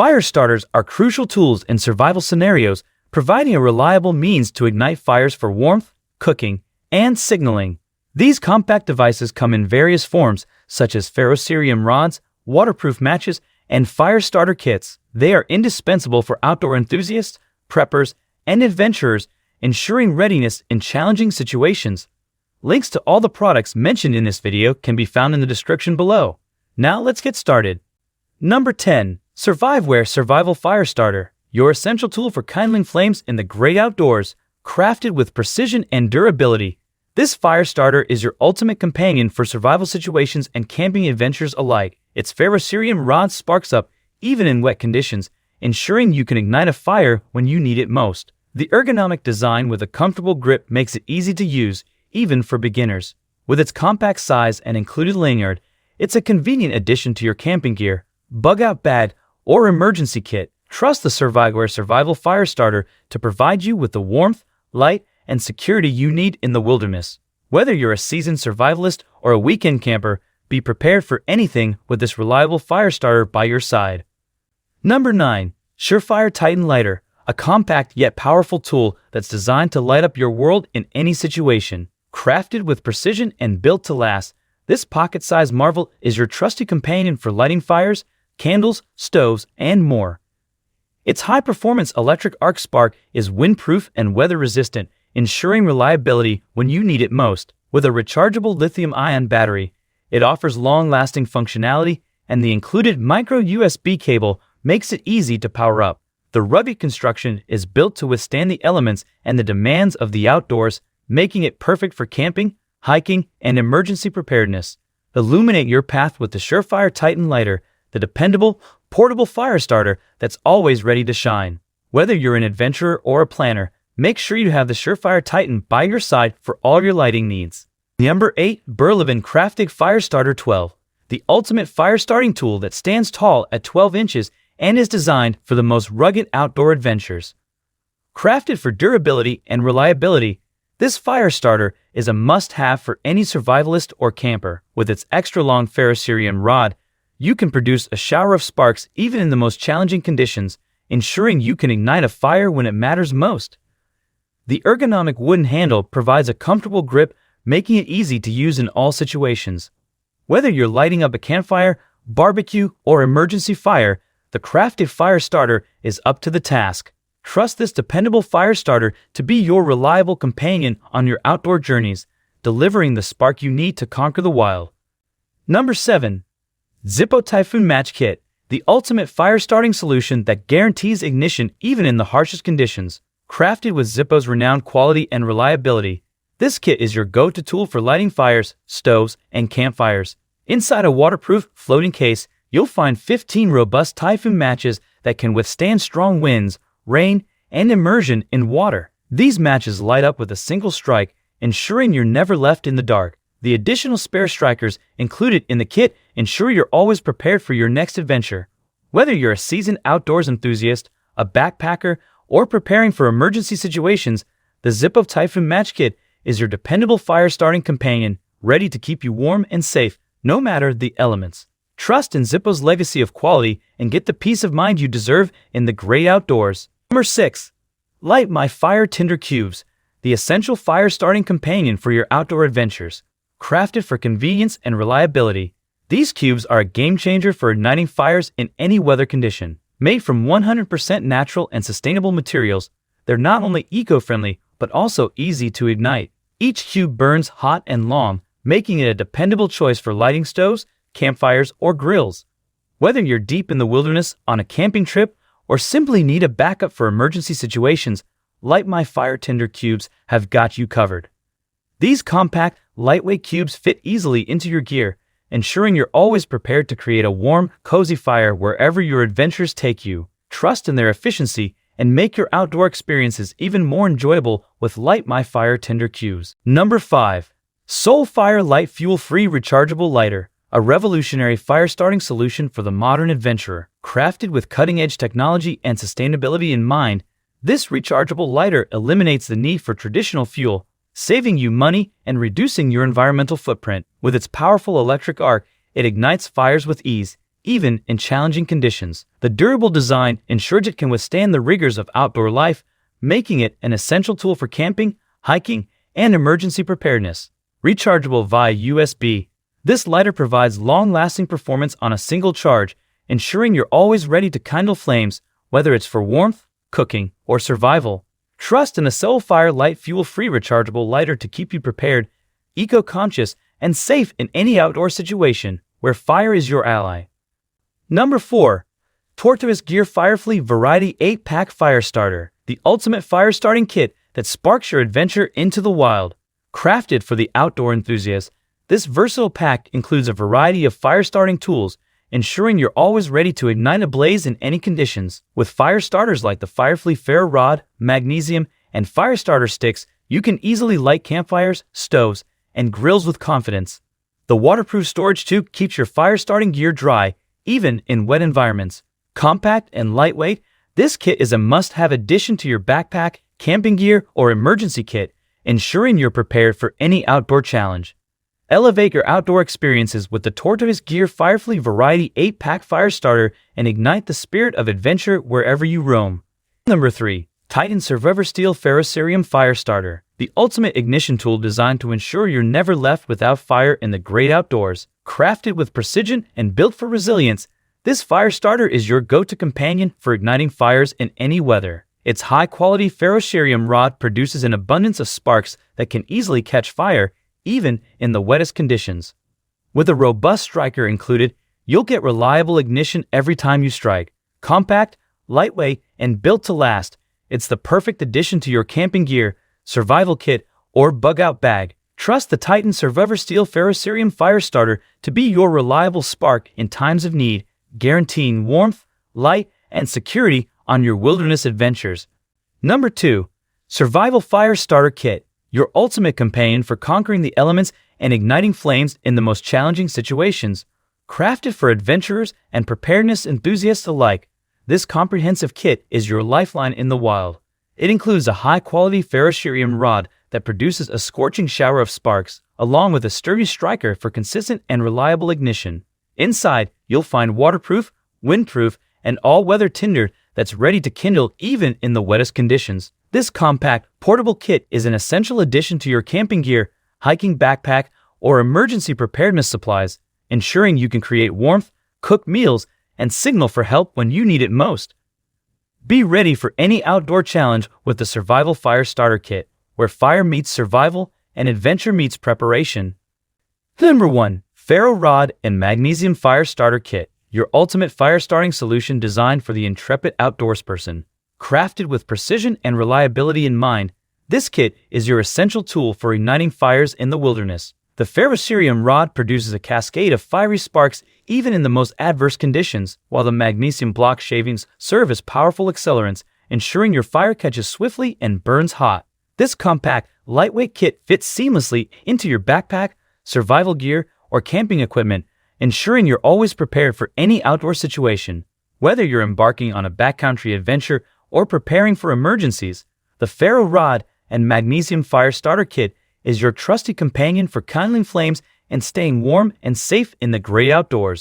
Fire starters are crucial tools in survival scenarios, providing a reliable means to ignite fires for warmth, cooking, and signaling. These compact devices come in various forms, such as Ferrocerium rods, waterproof matches, and fire starter kits. They are indispensable for outdoor enthusiasts, preppers, and adventurers, ensuring readiness in challenging situations. Links to all the products mentioned in this video can be found in the description below. Now let's get started. Number 10. Surviveware Survival Fire Starter, your essential tool for kindling flames in the great outdoors. Crafted with precision and durability, this fire starter is your ultimate companion for survival situations and camping adventures alike. Its Ferrocerium rod sparks up even in wet conditions, ensuring you can ignite a fire when you need it most. The ergonomic design with a comfortable grip makes it easy to use, even for beginners. With its compact size and included lanyard, it's a convenient addition to your camping gear, bug-out bag, or emergency kit. Trust the Surviveware Survival Fire Starter to provide you with the warmth, light, and security you need in the wilderness. Whether you're a seasoned survivalist or a weekend camper, be prepared for anything with this reliable fire starter by your side. Number 9. SureFire Titan Lighter, a compact yet powerful tool that's designed to light up your world in any situation. Crafted with precision and built to last, this pocket-sized marvel is your trusty companion for lighting fires, candles, stoves, and more. Its high-performance electric arc spark is windproof and weather-resistant, ensuring reliability when you need it most. With a rechargeable lithium-ion battery, it offers long-lasting functionality, and the included micro USB cable makes it easy to power up. The rugged construction is built to withstand the elements and the demands of the outdoors, making it perfect for camping, hiking, and emergency preparedness. Illuminate your path with the SureFire Titan Lighter, the dependable, portable fire starter that's always ready to shine. Whether you're an adventurer or a planner, make sure you have the SureFire Titan by your side for all your lighting needs. Number 8. Überleben Kräftig Fire Starter 12, the ultimate fire starting tool that stands tall at 12 inches and is designed for the most rugged outdoor adventures. Crafted for durability and reliability, this fire starter is a must-have for any survivalist or camper. With its extra-long Ferrocerium rod, you can produce a shower of sparks even in the most challenging conditions, ensuring you can ignite a fire when it matters most. The ergonomic wooden handle provides a comfortable grip, making it easy to use in all situations. Whether you're lighting up a campfire, barbecue, or emergency fire, the Kräftig Fire Starter is up to the task. Trust this dependable fire starter to be your reliable companion on your outdoor journeys, delivering the spark you need to conquer the wild. Number 7. Zippo Typhoon Match Kit, the ultimate fire starting solution that guarantees ignition even in the harshest conditions. Crafted with Zippo's renowned quality and reliability, this kit is your go-to tool for lighting fires, stoves, and campfires. Inside a waterproof, floating case, you'll find 15 robust Typhoon matches that can withstand strong winds, rain, and immersion in water. These matches light up with a single strike, ensuring you're never left in the dark. The additional spare strikers included in the kit ensure you're always prepared for your next adventure. Whether you're a seasoned outdoors enthusiast, a backpacker, or preparing for emergency situations, the Zippo Typhoon Match Kit is your dependable fire-starting companion, ready to keep you warm and safe, no matter the elements. Trust in Zippo's legacy of quality and get the peace of mind you deserve in the great outdoors. Number 6. Light My Fire Tinder Cubes, the essential fire-starting companion for your outdoor adventures. Crafted for convenience and reliability, these cubes are a game-changer for igniting fires in any weather condition. Made from 100% natural and sustainable materials, they're not only eco-friendly, but also easy to ignite. Each cube burns hot and long, making it a dependable choice for lighting stoves, campfires, or grills. Whether you're deep in the wilderness, on a camping trip, or simply need a backup for emergency situations, Light My Fire Tinder Cubes have got you covered. These compact, lightweight cubes fit easily into your gear, ensuring you're always prepared to create a warm, cozy fire wherever your adventures take you. Trust in their efficiency and make your outdoor experiences even more enjoyable with Light My Fire Tinder Cubes. Number 5. SureFire Light Fuel-Free Rechargeable Lighter, a revolutionary fire-starting solution for the modern adventurer. Crafted with cutting-edge technology and sustainability in mind, this rechargeable lighter eliminates the need for traditional fuel, saving you money and reducing your environmental footprint. With its powerful electric arc, it ignites fires with ease, even in challenging conditions. The durable design ensures it can withstand the rigors of outdoor life, making it an essential tool for camping, hiking, and emergency preparedness. Rechargeable via USB. This lighter provides long-lasting performance on a single charge, ensuring you're always ready to kindle flames, whether it's for warmth, cooking, or survival. Trust in the SureFire light fuel-free rechargeable lighter to keep you prepared, eco-conscious, and safe in any outdoor situation where fire is your ally. Number 4. Tortoise Gear Firefly Variety 8-Pack Fire Starter, the ultimate fire starting kit that sparks your adventure into the wild. Crafted for the outdoor enthusiast, this versatile pack includes a variety of fire starting tools, ensuring you're always ready to ignite a blaze in any conditions. With fire starters like the Firefly Ferro rod, Magnesium, and fire starter sticks, you can easily light campfires, stoves, and grills with confidence. The waterproof storage tube keeps your fire starting gear dry, even in wet environments. Compact and lightweight, this kit is a must-have addition to your backpack, camping gear, or emergency kit, ensuring you're prepared for any outdoor challenge. Elevate your outdoor experiences with the Tortoise Gear Firefly Variety 8-Pack Fire Starter and ignite the spirit of adventure wherever you roam. Number 3. Titan SurvivorSteel Ferrocerium Fire Starter, the ultimate ignition tool designed to ensure you're never left without fire in the great outdoors. Crafted with precision and built for resilience, this fire starter is your go-to companion for igniting fires in any weather. Its high-quality Ferrocerium rod produces an abundance of sparks that can easily catch fire, even in the wettest conditions. With a robust striker included, you'll get reliable ignition every time you strike. Compact, lightweight, and built to last, it's the perfect addition to your camping gear, survival kit, or bug-out bag. Trust the Titan SurvivorSteel Ferrocerium Fire Starter to be your reliable spark in times of need, guaranteeing warmth, light, and security on your wilderness adventures. Number 2. Survival Fire Starter Kit, your ultimate companion for conquering the elements and igniting flames in the most challenging situations. Crafted for adventurers and preparedness enthusiasts alike, this comprehensive kit is your lifeline in the wild. It includes a high-quality Ferrocerium rod that produces a scorching shower of sparks, along with a sturdy striker for consistent and reliable ignition. Inside, you'll find waterproof, windproof, and all-weather tinder that's ready to kindle even in the wettest conditions. This compact, portable kit is an essential addition to your camping gear, hiking backpack, or emergency preparedness supplies, ensuring you can create warmth, cook meals, and signal for help when you need it most. Be ready for any outdoor challenge with the Survival Fire Starter Kit, where fire meets survival and adventure meets preparation. Number 1. Ferro Rod and Magnesium Fire Starter Kit, your ultimate fire starting solution designed for the intrepid outdoors person. Crafted with precision and reliability in mind, this kit is your essential tool for igniting fires in the wilderness. The Ferrocerium rod produces a cascade of fiery sparks even in the most adverse conditions, while the magnesium block shavings serve as powerful accelerants, ensuring your fire catches swiftly and burns hot. This compact, lightweight kit fits seamlessly into your backpack, survival gear, or camping equipment, ensuring you're always prepared for any outdoor situation. Whether you're embarking on a backcountry adventure or preparing for emergencies, the Ferro Rod and Magnesium Fire Starter Kit is your trusty companion for kindling flames and staying warm and safe in the great outdoors.